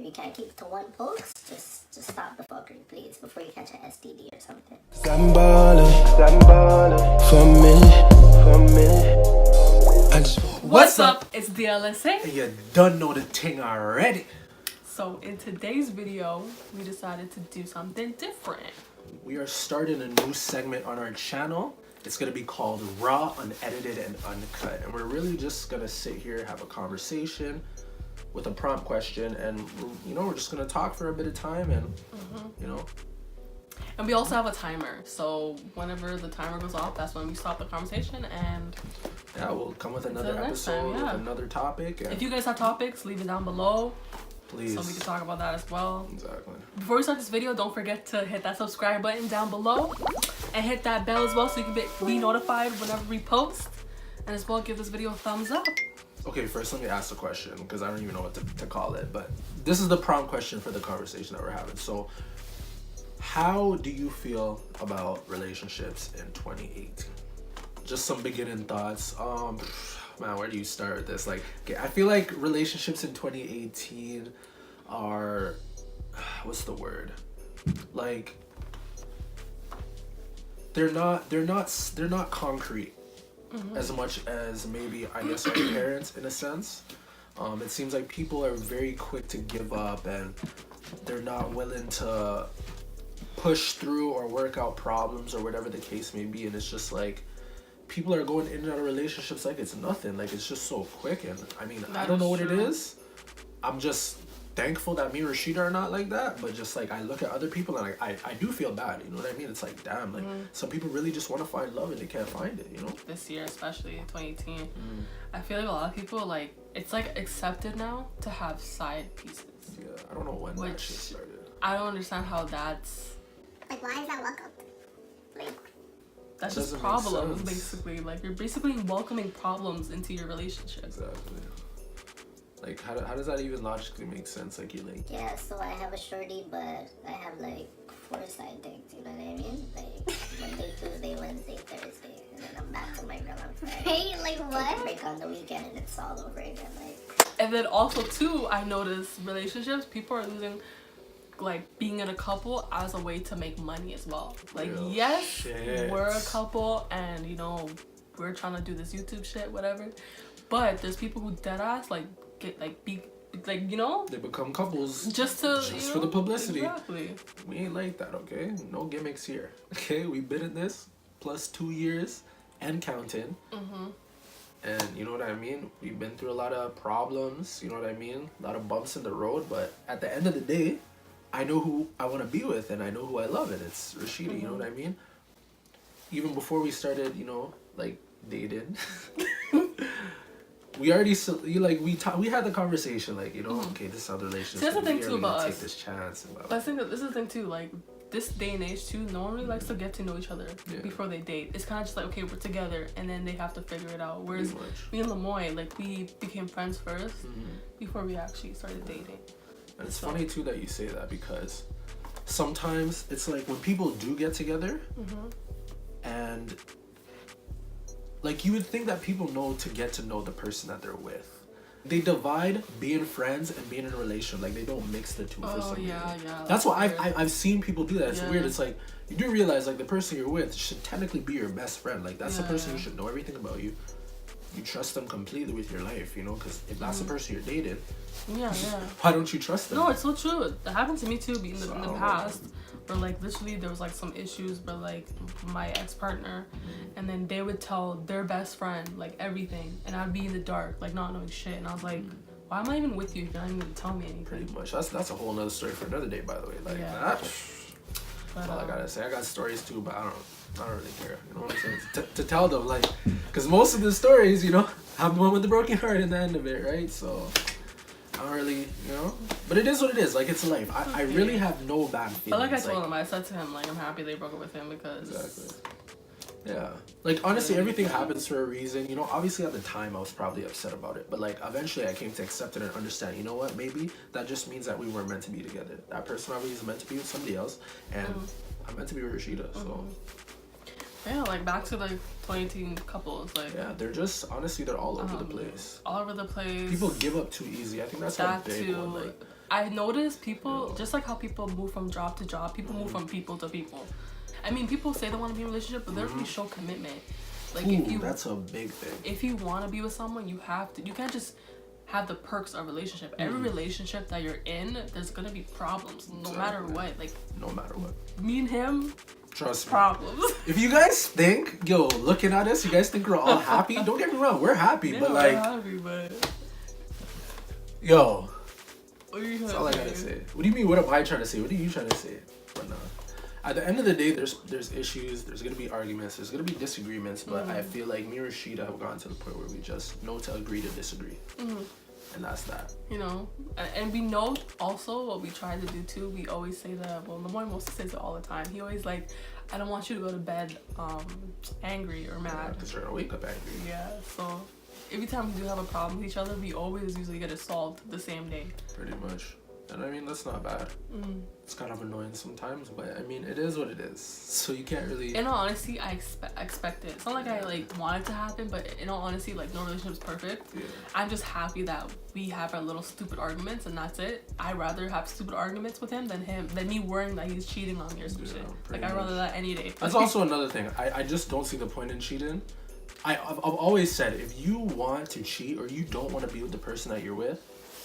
you can't keep it to one post, just stop the fuckery, please, before you catch an STD or something. I'm ballin' for me. What's up? It's DLSA. And you done know the thing already. So in today's video, we decided to do something different. We are starting a new segment on our channel. It's gonna be called Raw, Unedited, and Uncut. And we're really just gonna sit here, have a conversation with a prompt question, and we're just gonna talk for a bit of time, and And we also have a timer, so whenever the timer goes off, that's when we stop the conversation, and yeah, we'll come with another next episode time, yeah. with another topic. And if you guys have topics, leave it down below, please, so we can talk about that as well. Exactly. Before we start this video, don't forget to hit that subscribe button down below, and hit that bell as well, so you can be notified whenever we post, and as well give this video a thumbs up. Okay, first let me ask the question, because I don't even know what to call it, but this is the prompt question for the conversation that we're having. So, how do you feel about relationships in 2018? Just some beginning thoughts. Man, where do you start with this? Like, okay, I feel like relationships in 2018 are, what's the word? Like, they're not concrete. As much as maybe I guess our parents in a sense. It seems like people are very quick to give up, and they're not willing to push through or work out problems or whatever the case may be, and it's just like people are going in and out of relationships like it's nothing, like it's just so quick. And I mean, I don't know what it is. I'm just thankful that me and Rashida are not like that, but just like I look at other people and I do feel bad, you know what I mean? It's like, damn, like some people really just want to find love and they can't find it, you know? This year, especially in 2018, I feel like a lot of people, like, it's like accepted now to have side pieces. Yeah, I don't know when that shit started. I don't understand how that's... Like, why is that welcome? Like, that's just problems, basically. Like, you're basically welcoming problems into your relationship. Exactly. Like, how does that even logically make sense? Like, you like... Yeah, so I have a shorty, but I have, like, 4 side dates, you know what I mean? Like, Monday, Tuesday, Wednesday, Thursday, and then I'm back to my girl on Friday. Hey, like what? Break on the weekend, and it's all over again, like... And then also, too, I noticed relationships, people are losing, like, being in a couple as a way to make money as well. Like, yes, we're a couple, and, you know, we're trying to do this YouTube shit, whatever, but there's people who deadass, like, get, like, you know, they become couples just for the publicity. Exactly. We ain't like that, okay? No gimmicks here. Okay, we've been in this plus 2 years and counting. And you know what I mean? We've been through a lot of problems, you know what I mean? A lot of bumps in the road, but at the end of the day, I know who I want to be with, and I know who I love, and it's Rashida, you know what I mean? Even before we started, you know, like, dating, we already, we had the conversation, like, you know, okay, this is how the relationship That's the thing too about us. Take this chance. And I think that this is the thing too, like, this day and age too, no one really likes to get to know each other before they date. It's kind of just like, okay, we're together, and then they have to figure it out. Whereas me and Lemoyne, like, we became friends first before we actually started dating. And it's funny too that you say that, because sometimes it's like when people do get together and like you would think that people know to get to know the person that they're with. They divide being friends and being in a relationship. Like, they don't mix the two for some reason. Yeah. That's why I've seen people do that. It's weird. It's like, you do realize, like, the person you're with should technically be your best friend. Like, that's the person who should know everything about you. You trust them completely with your life, you know? Because if that's the person you're dating, why don't you trust them? No, it's so true. It happened to me too in the past. Where, like, literally there was, like, some issues where, like, my ex-partner, and then they would tell their best friend, like, everything, and I'd be in the dark, like, not knowing shit, and I was like, why am I even with you if you're not even gonna tell me anything? Pretty much. That's a whole nother story for another day, by the way. Like, that's all I gotta say. I got stories too, but I don't really care, you know what I'm saying? To tell them, like, because most of the stories, you know, I'm the one with the broken heart in the end of it, right? So I don't really, you know, but it is what it is. Like, it's life. I really have no bad feelings. But like I told him, I said to him, like, I'm happy they broke up with him because... Exactly. Yeah. Like, honestly, everything happens for a reason. You know, obviously at the time I was probably upset about it, but like eventually I came to accept it and understand, you know what, maybe that just means that we weren't meant to be together. That person probably is meant to be with somebody else, and I'm meant to be with Rashida, so... Yeah, like, back to, like, 2018 couples, like... Yeah, they're all all over the place. All over the place. People give up too easy. I think that's a big one. Like, I notice people, just like how people move from job to job, people move from people to people. I mean, people say they want to be in a relationship, but they don't really show commitment. Like, if you, that's a big thing. If you want to be with someone, you have to. You can't just have the perks of a relationship. Every relationship that you're in, there's gonna be problems, no matter what. Like, no matter what. Me and him, trust me. Problems. If you guys think, looking at us, you guys think we're all happy. Don't get me wrong, we're happy, yeah, but like, we're happy, but that's all I gotta say. What do you mean? What am I trying to say? What are you trying to say? But no. At the end of the day, there's issues. There's gonna be arguments. There's gonna be disagreements. But I feel like me and Rashida have gotten to the point where we just know to agree to disagree, and that's that. You know, and we know also what we try to do too. We always say that. Well, Lemoyne mostly says it all the time. He always like, I don't want you to go to bed angry or mad. Because you're gonna wake up angry. Yeah. So every time we do have a problem with each other, we always usually get it solved the same day. Pretty much. And I mean, that's not bad. It's kind of annoying sometimes, but I mean, it is what it is. So you can't really... In all honesty, I expect it. It's not like I like want it to happen, but in all honesty, like no relationship is perfect. Yeah. I'm just happy that we have our little stupid arguments and that's it. I'd rather have stupid arguments with him than me worrying that he's cheating on me or some shit. Like I'd rather that any day. That's also another thing. I just don't see the point in cheating. I've always said, if you want to cheat or you don't want to be with the person that you're with,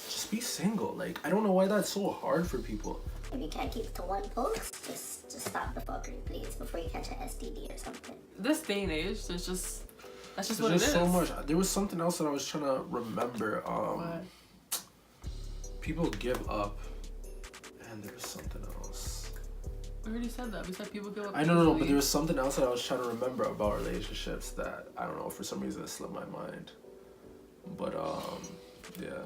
just be single. Like, I don't know why that's so hard for people. If you can't keep it to one post, just stop the fuckery, please, before you catch an STD or something. This day and age, that's just there's what it is. So much. There was something else that I was trying to remember. What? People give up, and there was something else. We already said that. We said people give up. I know, but there was something else that I was trying to remember about relationships that I don't know, for some reason it slipped my mind. But yeah.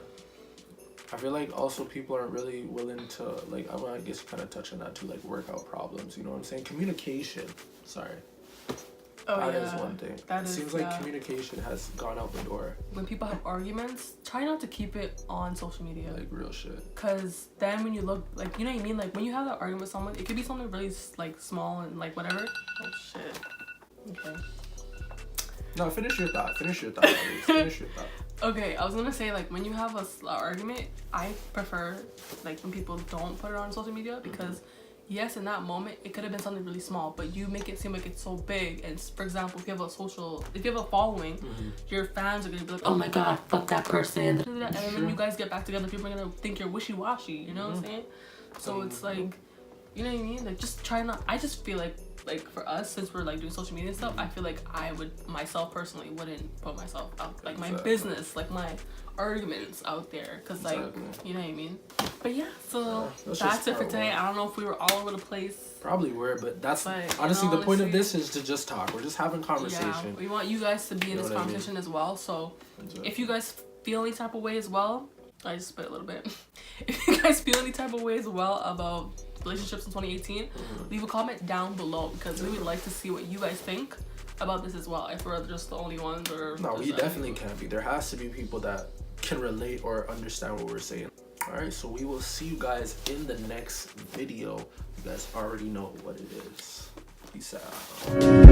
I feel like also people aren't really willing to, like, I guess kind of touch on that too, like work out problems, you know what I'm saying? Communication. Sorry. That is one thing. It seems like communication has gone out the door. When people have arguments, try not to keep it on social media. Like real shit. Cause then when you look, like, you know what I mean? Like when you have that argument with someone, it could be something really like small and like whatever. Oh shit. Okay. No, finish your thought. Finish your thought. Finish your thought. Okay, I was gonna say, like, when you have a argument, I prefer, like, when people don't put it on social media because, yes, in that moment, it could have been something really small, but you make it seem like it's so big. And, for example, if you have a following, your fans are gonna be like, oh my god, fuck that person. And then when you guys get back together, people are gonna think you're wishy-washy, you know what I'm saying? So it's like, you know what I mean? Like, just try not, I just feel like for us, since we're like doing social media and stuff, I feel like I would myself personally wouldn't put myself out, like my business, like my arguments out there, because like you know what I mean. But yeah, so that's it for today. I don't know if we were all over the place. Probably were, but that's honestly the point of this is to just talk. We're just having conversation. Yeah, we want you guys to be in this conversation as well. So if you guys feel any type of way as well, I just spit a little bit. If you guys feel any type of way as well about relationships in 2018, leave a comment down below because we would like to see what you guys think about this as well. If we're just the only ones or... No, we definitely can't be. There has to be people that can relate or understand what we're saying. Alright, so we will see you guys in the next video. You guys already know what it is. Peace out.